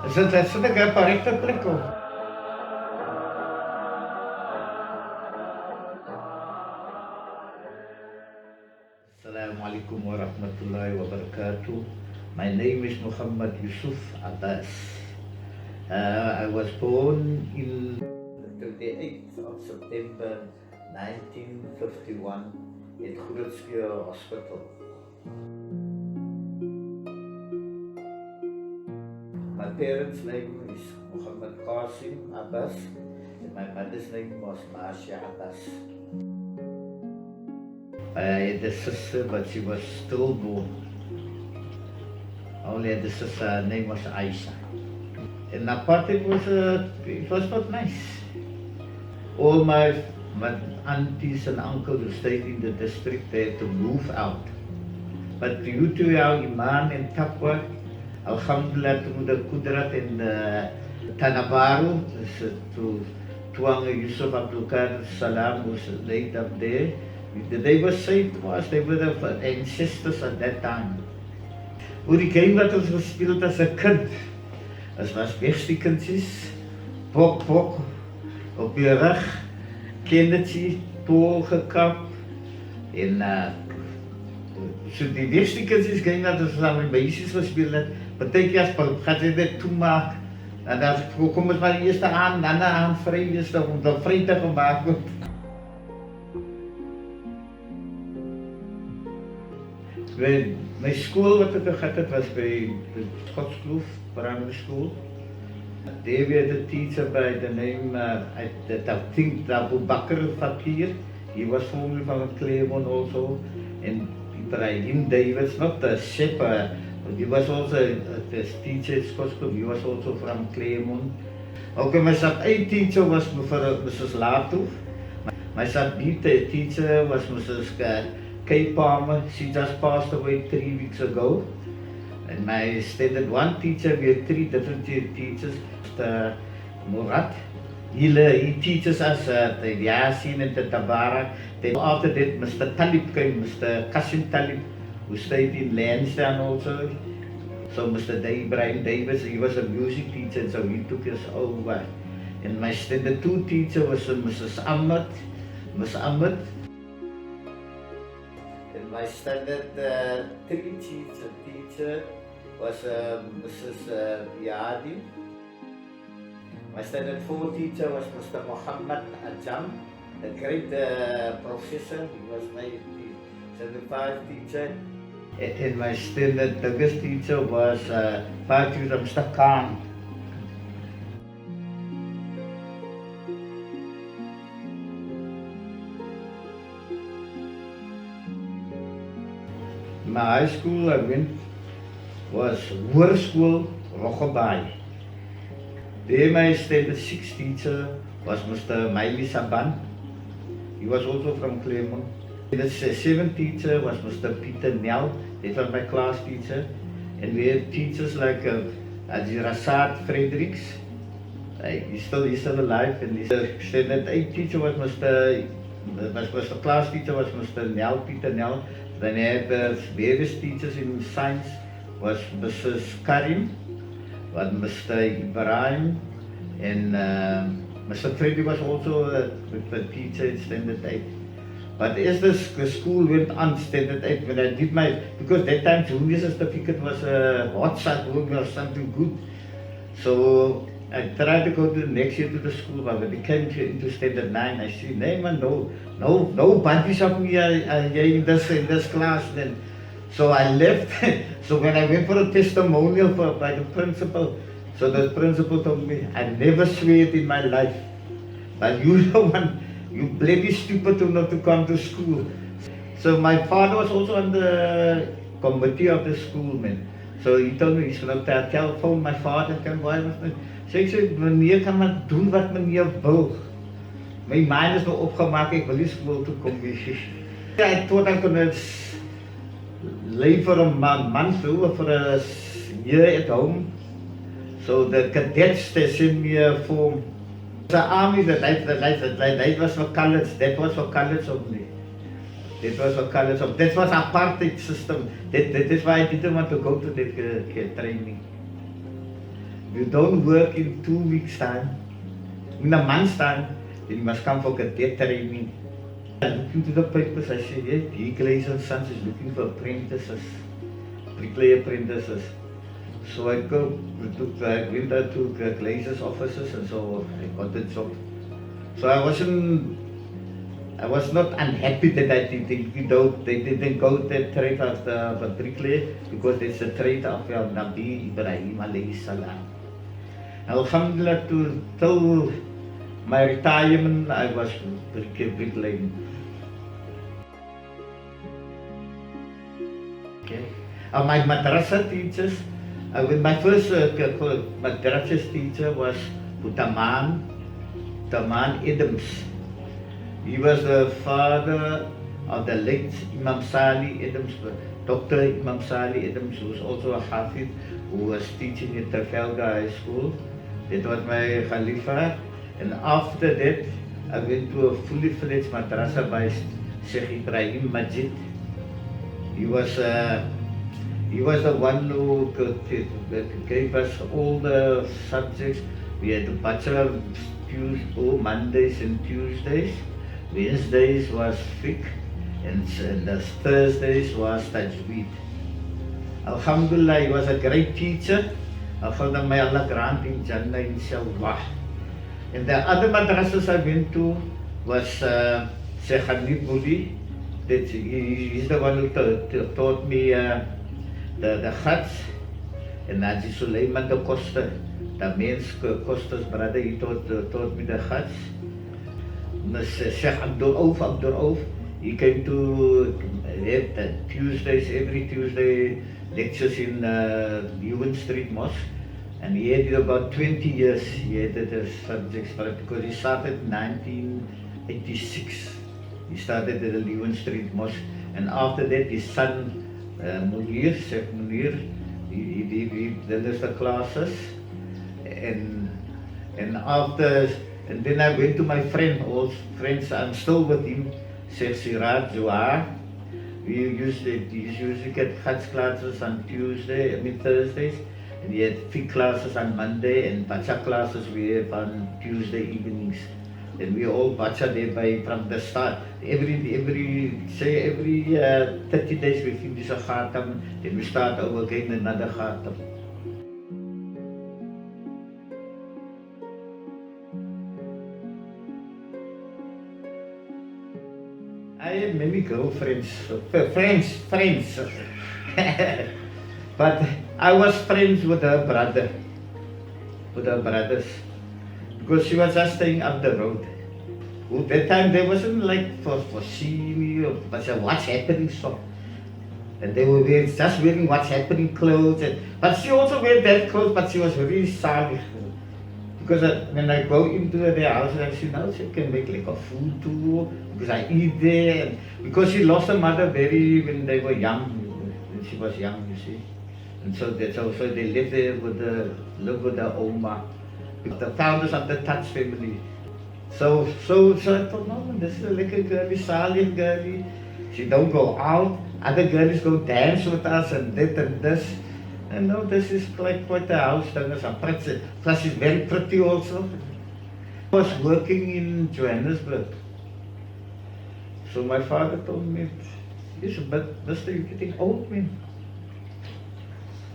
Is dit 'n korrekte plek of? Assalamu alaikum wa rahmatullahi wa barakatuh. My name is Mogamat Yusuf Abbas. I was born in the 28th of September 1951 at Rugby Hospital. My parents' name is Muhammad Qasim Abbas and my mother's name was Masha Abbas. I had a sister, but she was stillborn. I only had a sister, her name was Aisha. And apartheid it was not nice. All my aunties and uncles who stayed in the district, they had to move out. But due to our iman and taqwa, alhamdulillah, through the Kudrat and Tanabaru, to Tuang Yusuf Abdul Salam was laid up there. They were saved to us, they were the ancestors at that time. Hoe die game wat ons gespeel het as 'n kind, as was wegstikentjies, bok, op die rug, kindertjie, pool gekap, en so die wegstikentjies game wat ons aan die meisies gespeel het, partykeer as gaan jy dit toemaak, en dan kom ons maar die eerste aan, dan aan vry wees, om dan vry te gemaak word. My school wat ek gehad het was by the Skotskloof Primary School. There we had a teacher by the name, I think Abu Bakr Fakir. He was formerly from Claremont also. And Ibrahim Davis, not the shepherd, but he was also a teacher at Skotskloof. He was also from Claremont. Okay, my sub-A teacher was Mrs. Latu. My sub-B teacher was Mrs. Cape Malay. She just passed away 3 weeks ago. And my standard 1 teacher, we had 3 different teachers. Mr. Murat, he teaches us the Yasin and the Tabarak. Then after that, Mr. Talib came, Mr. Qasim Talib, who stayed in Lansdowne also. So Mr. Ibrahim Davis, he was a music teacher, so he took us over. And my standard 2 teacher was Mrs. Ahmed, Miss Ahmed. My standard 3 teacher was Mrs. Yadi. My standard 4 teacher was Mr. Muhammad Ajam, a great professor. He was my standard 5 teacher. And my standard biggest teacher was Mr. Khan. My high school I went was Hoër School Rugby. There my standard 6 teacher was Mr. Maili Saban. He was also from Claremont. The 7th teacher was Mr. Peter Nel. That was my class teacher. And we had teachers like Rasad Fredericks. He's still alive. And the standard 8 teacher was Mr. class teacher was Mr. Nel, Peter Nel. Then I had various teachers in science was Mrs. Karim, Mr. Ibrahim, and Mr. Freddy was also a teacher in standard 8. But as the school went on standard 8, when I did because that time junior certificate was a hot certificate or something good. So I tried to go to the next year to the school, but when I came into standard 9, I said, "Nee man, no bunches of me in this class." Then, so I left. So when I went for a testimonial by the principal, so the principal told me, "I never swear it in my life, but you you bloody stupid to not to come to school." So my father was also on the committee of the school, man. So he told me, he's going to telephone my father, so ek sê, meneer kan maar doen wat meneer wil. My mind is nou opgemaak, ek wil nie school toe kom nie. I thought I could live for a month or for a year at home. So the cadets, they sent me a form. The army, that was for colors, that was for colors only. That was for colors of, that was apartheid system. That is why I didn't want to go to that training. you don't work in 2 weeks time, in a month's time, then you must come for cadet training. I looked into the papers, I said, yeah, D. Glazer & Sons is looking for apprentices, bricklayer apprentices. So I went out to Glazer's offices, and so I got the job. So I was not unhappy that I didn't go that trade of the bricklayer, because it's a trade of Nabi Ibrahim alayhi salam. Alhamdulillah, till my retirement, I was bricklaying. Okay. My madrasa teachers, my first madrasa teacher was Boeta Mogamat Adams. He was the father of the late Imam Salih Adams, Dr. Imam Salih Adams, who was also a Hafid, who was teaching at Trafalgar High School. That was my Khalifa. And after that, I went to a fully fledged madrasa by Sheikh Ibrahim Majid. He was the one who gave us all the subjects. We had the bachelor Mondays and Tuesdays. Wednesdays was fiqh, and the Thursdays was tajweed. Alhamdulillah, he was a great teacher. Alhamdulillah, may Allah grant him Jannah, inshallah. And the other madrasas I went to was Sheikh Hanif Muli. He's the one who taught me the Khats, and Haji Sulaiman the Costa, the men's Costa's brother, he taught me the Khats. Sheikh Abdul Auf, he came to Tuesdays, every Tuesday, lectures in Ewan Street Mosque, and he had it about 20 years. He had the subjects for it, because he started in 1986. He started at the Ewan Street Mosque, and after that his son Munir, Sheikh Munir, he did the classes, and after. And then I went to my old friends, I'm still with him, Sheikh Siraj Jawwap. He used to get Khats classes on Thursdays, and he had fiqh classes on Monday, and bacha classes we have on Tuesday evenings. And we all bacha there from the start. Every 30 days we finish a khatam, then we start over again another khatam. I had many girlfriends, friends. But I was friends with her brothers, because she was just staying up the road. At that time there wasn't like for see or what's happening so. And they were just wearing what's happening clothes, but she also wear that clothes, but she was very salih. Because when I go into their house, I see now she can make like a food too, because I eat there. Because she lost her mother when they were young, when she was young, you see. And so they lived there live with the Oma, the founders of the Touch family. So I thought, no, this is like a girlie, Salih girlie. She don't go out, other girls go dance with us and that and this. And no, this is like quite a house, plus she's very pretty also. I was working in Johannesburg. So my father told me, listen, but mister, you're getting old, man.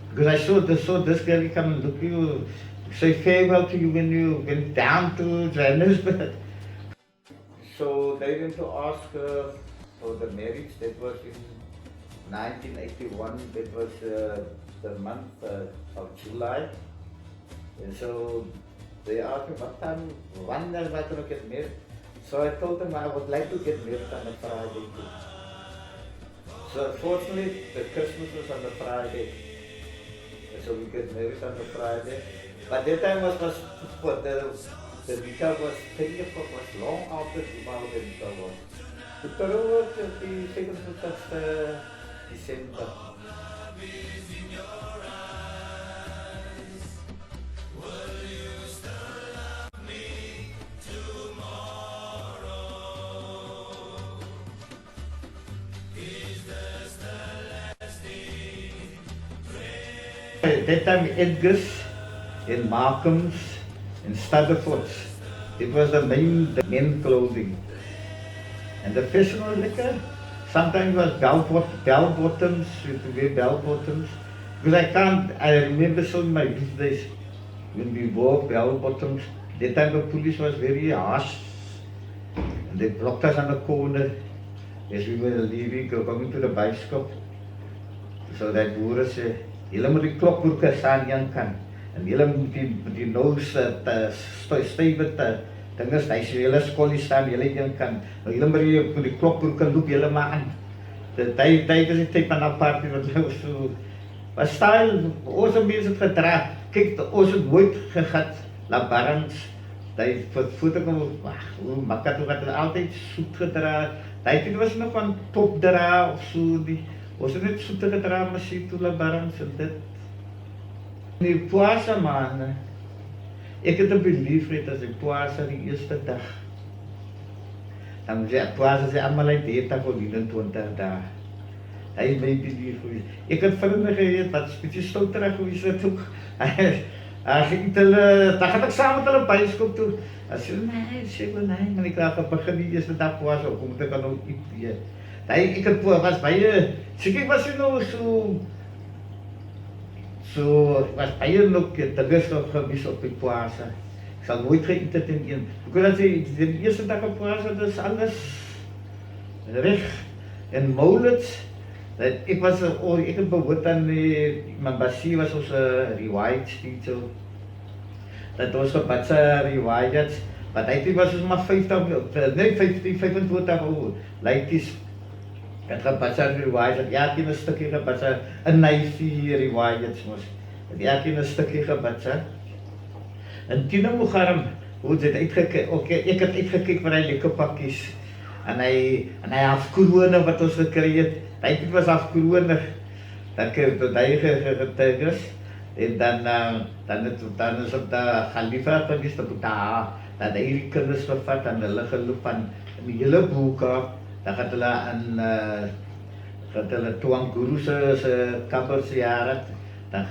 Because I saw this girl come and look at you, say farewell to you when you went down to Johannesburg. So they went to ask her for the marriage. That was in 1981, that was the month of July. And so they asked me when am I going to get married? So I told them I would like to get married on a Friday too. So fortunately the Christmas was on the Friday. And so we get married on the Friday. But that time was the nikah was 10 o'clock, was long after the nikah was. The Torah was the 2nd of December. At that time, Edgar's in Markham's, in Stutterfords. It was the men clothing. And the fashion was like sometimes was bell bottoms, you had to wear bell bottoms. Because I remember so in my youth days when we wore bell bottoms, that time the police was very harsh. And they blocked us on the corner as we were leaving, coming to the bicycle. So that boere sê, julle moet die klokboeke staan een kant. En julle moet die nose stywe dinges, hy sê julle skolie staan julle een kant. Nou julle moet die klokboeke loop julle maar aan. Dit is die type van apartheid wat nou so was style, ons mense het gedra. Kyk, ons het nooit gehad la barons. Hy voete kom, wag, hoe makka toe het altyd soet gedra. Dit was nog van top dra of so die. Ons het net soete gedra, maar sê toe la barons en dit. Die Poasa man, ek het 'n belief as die Poasa die eerste dag. Dan sê Poasa sê almal uit die dag vir 20 dae. Hy my belief. Ek het vriende gehad wat spesiaal stouter gewees het ook. Ek gaan ek saam met hulle byskop toe. As jy nee, maar ek raak begin die eerste dag Poasa, kom moet ek nou iets weer. Ek het was baie, seker was jy nou so was baie nog dinges gewees op die Poasa. Ek sal nooit geëet het in een. Ek wil sê, die eerste dag op Poasa, dis alles reg. En Moulits, ek het behoort aan my basie was ons riwayat steeds. Dat ons gebad sy riwayats, wat hy was ons maar 25 oud, laities. Het gebad sy riwayats, ja, een stukje gebad sy, 'n neifie riwayats mos. Ja, een stukje gebad sy. En Tina Muharram, hoe het uitgekyk, ek het uitgekyk vir hy lekker pakkies. En hy afkorone wat ons gekry het. Hy was afkorone. Dan hy getuiges. En dan is op die Khalifa gewees te Boeta. Dat hy die kinders gevat en hulle geloop aan die hele Bo-Kaap. Dan gaat hulle Tuan Guru se kabbers jare. Dan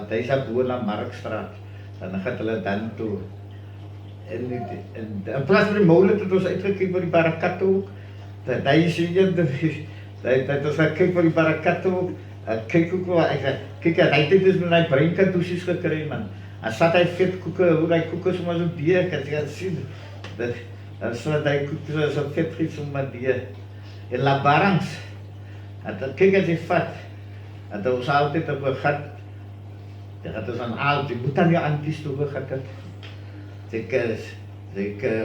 hy is boer na Markstraat. Dan gaat hulle dan toe. En in plaas van die molen het ons uitgekyk vir die barakat ook. Dat hy sê dat ons gaan kyk vir die barakat ook. Kyk ook wel, kyk hy het dus met die breinkatoesies gekry man. En sat hy vetkoeke, hoe hy koeke sommer so deeg, as jy kan sien. Dan sat hy koeke so vetgiet sommer deeg. En la barangs, kyk as hy vat, dat ons altyd op 'n gat, dat ons aan al, die moet aan jou anties toe gegat het.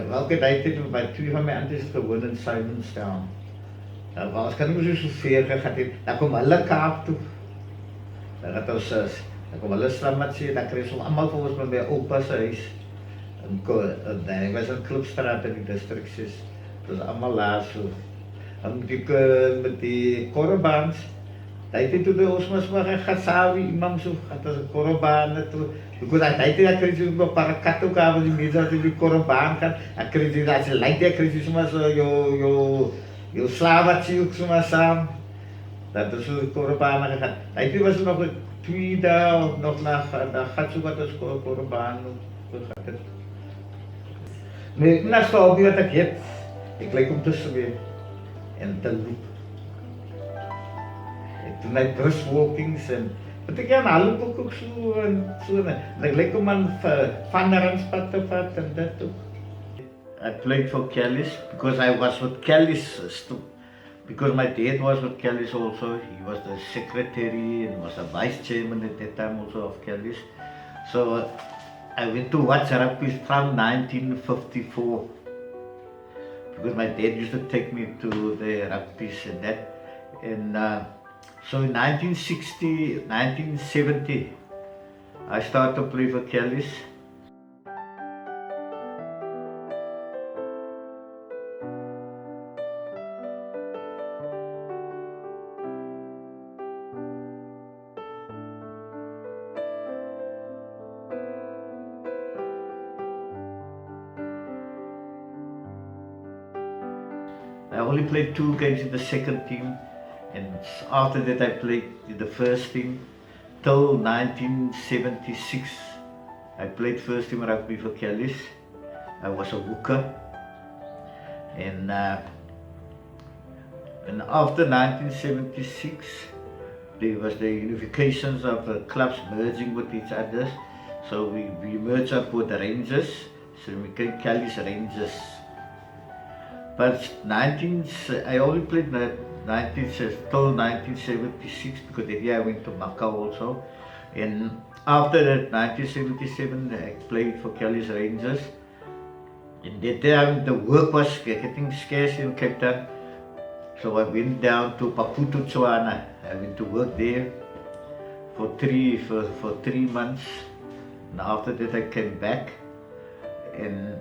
Welke tijd het by 2 van my anties gewoon in Simonstown. Daar was kan nie so ver gegaan het. Dan kom hulle Kaap toe. Dan kom hulle Slamatsie, dan kry ons almal vir ons by my oupa se huis. En was 'n klubstraat in die distriksies. Dit was almal daar so. En met die korbaans. Daai toe by ons mos maar gasawi imam so het 'n korbaan toe. Because hy kry jy op parakat ook af die mense wat die korbaan gaan. Ek kry jy as jy lyk kry jy sommer so jou slavatjie ook sommer saam. Dat is so korbaan gegaan. Hy was nog 2 dae nog na gaan so wat as korbaan gehad het. Nee, na stop wat ek het. Ek lyk om te swem en te loop. Toen my bruswalkings en ek gaan al ook so en ek lyk om aan van Randstad te vat en dit ook. I played for Kelly's because I was with Kelly's because my dad was with Kelly's also. He was the secretary and was a vice chairman at that time also of Kelly's. So I went to watch rugby from 1954 because my dad used to take me to the rugby's and that. And so in 1970, I started to play for Kelly's. I only played 2 games in the second team. And after that I played in the first team till 1976. I played first team rugby for Kelly's. I was a hooker. And after 1976, there was the unifications of the clubs merging with each other. So we merged up with the Rangers, so we became Kelly's Rangers. But I only played till 1976 because that year I went to Macau also. And after that, 1977, I played for Kelly's Rangers. And that time the work was getting scarce in Cape Town. So I went down to Paputu, Tswana. I went to work there for 3 months. And after that I came back. And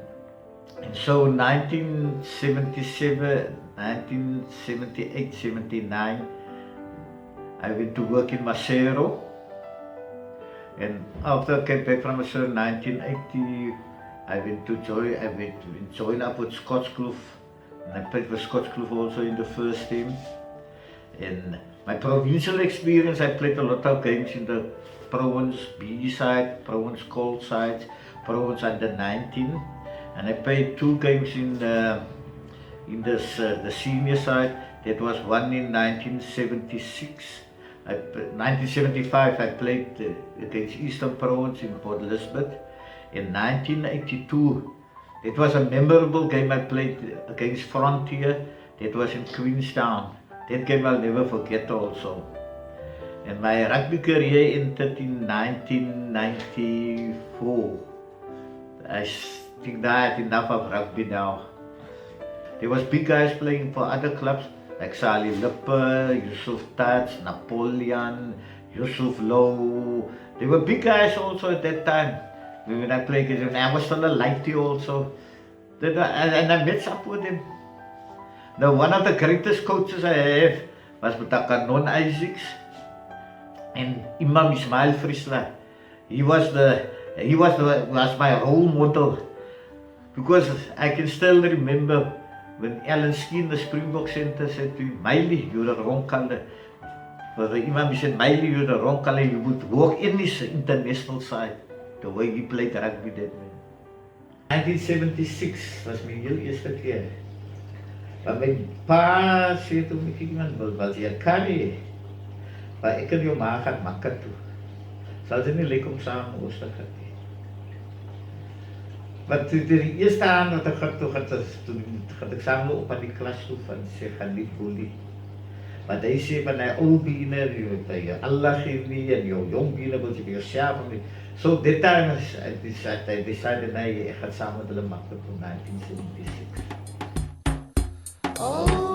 so 1977, 1978, 79, I went to work in Macero. And after I came back from Macero in 1980, I went to join up with Scottskloof. And I played for Scottskloof also in the first team. And my provincial experience, I played a lot of games in the province B side, province Cold side, province under 19. And I played 2 games in the senior side. That was one in 1976. 1975 I played against Eastern Province in Port Elizabeth. In 1982, it was a memorable game I played against Frontier. That was in Queenstown. That game I'll never forget also. And my rugby career ended in 1994. I think that I had enough of rugby now. There was big guys playing for other clubs like Sally Lipper, Yusuf Tats, Napoleon, Yusuf Low. They were big guys also at that time. When I played against them, I was still a lighty also. And I met up with them. Now one of the greatest coaches I have was Kanon Isaacs and Imam Ismail Frisla. He was my role model, because I can still remember when Alan Skeen, the Springbok Centre, said to me, "Miley, you're the wrong colour." For the Imam, he said, "Miley, you're the wrong colour. You would walk in his international side." The way he played rugby that man. 1976 was my heel eerste keer. Maar my pa sê toe my kyk man, "Wat jy kan nie. Maar ek en jou ma gaan makker toe. Sal jy nie lyk om saam oos te gaan nie." Maar toe die eerste aan wat ek gaan toe gaan ek saam op aan die klas toe van sê gaan nie boelie. Maar hy sê van hy ou bene, jy Allah gee nie en jou jong bene wil jy vir jouself nie. So that time I decided I had some of the market in 1976.